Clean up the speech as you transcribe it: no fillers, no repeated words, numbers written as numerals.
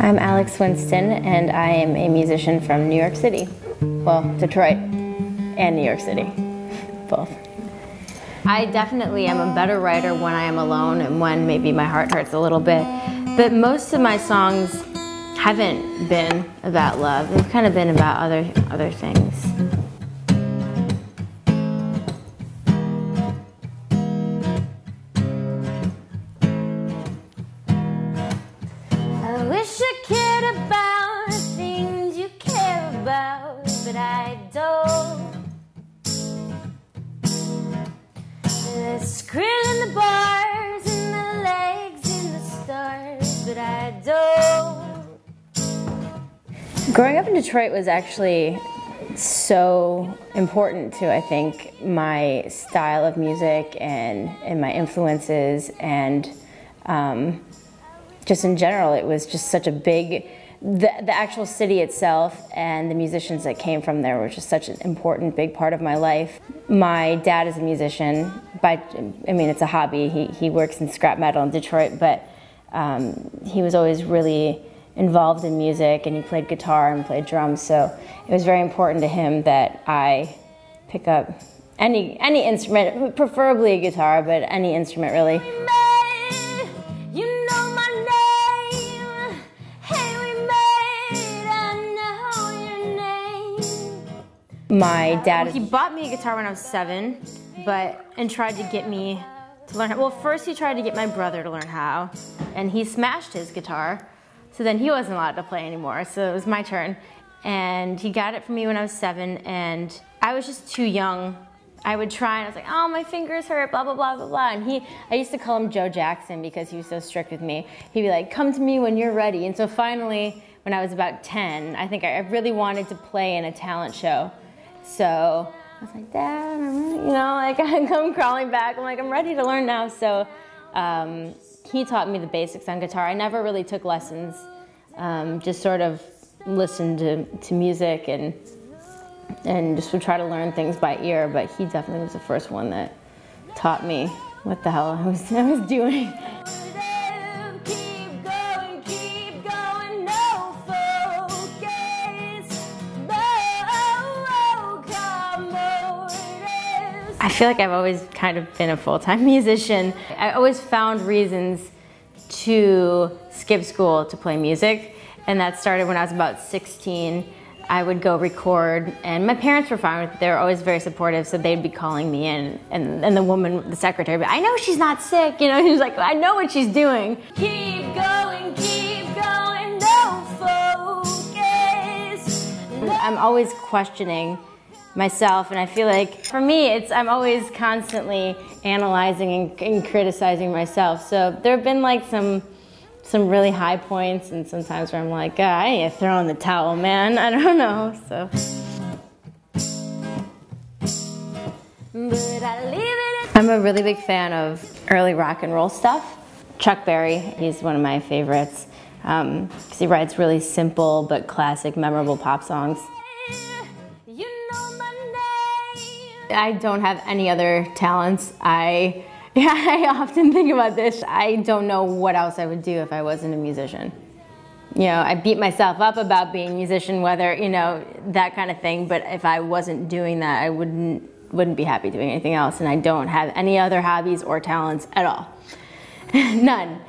I'm Alex Winston, and I am a musician from New York City. Well, Detroit and New York City, both. I definitely am a better writer when I am alone and when maybe my heart hurts a little bit. But most of my songs haven't been about love. They've kind of been about other things. I wish I cared about the things you care about, but I don't. The skrill in the bars and the legs in the stars, but I don't. Growing up in Detroit was actually so important to, I think, my style of music and my influences, and just in general, it was just such a big, the actual city itself and the musicians that came from there were just such an important, big part of my life. My dad is a musician, I mean, it's a hobby. He works in scrap metal in Detroit, but he was always really involved in music, and he played guitar and played drums, so it was very important to him that I pick up any instrument, preferably a guitar, but any instrument really. My dad, he bought me a guitar when I was 7, and tried to get me to learn how. Well, first he tried to get my brother to learn how, and he smashed his guitar, so then he wasn't allowed to play anymore, so it was my turn. And he got it for me when I was 7, and I was just too young. I would try, and I was like, oh, my fingers hurt, blah, blah, blah, blah, blah. And I used to call him Joe Jackson because he was so strict with me. He'd be like, come to me when you're ready. And so finally, when I was about 10, I think I really wanted to play in a talent show. So I was like, Dad, I come crawling back. I'm like, I'm ready to learn now. So he taught me the basics on guitar. I never really took lessons, just sort of listened to music and just would try to learn things by ear. But he definitely was the first one that taught me what the hell I was doing. I feel like I've always kind of been a full-time musician. I always found reasons to skip school to play music, and that started when I was about 16. I would go record, and my parents were fine with it. They were always very supportive, so they'd be calling me in, and the woman, the secretary, would be, I know she's not sick, she's like, I know what she's doing. Keep going, no focus. I'm always questioning myself, and I feel like for me I'm always constantly analyzing and criticizing myself. So there have been like some really high points, and sometimes where I'm like, I need to throw in the towel, man. I don't know. So I'm a really big fan of early rock and roll stuff. Chuck Berry, he's one of my favorites because he writes really simple but classic, memorable pop songs. I don't have any other talents. I often think about this. I don't know what else I would do if I wasn't a musician. I beat myself up about being a musician, whether, that kind of thing, but if I wasn't doing that, I wouldn't be happy doing anything else, and I don't have any other hobbies or talents at all. None.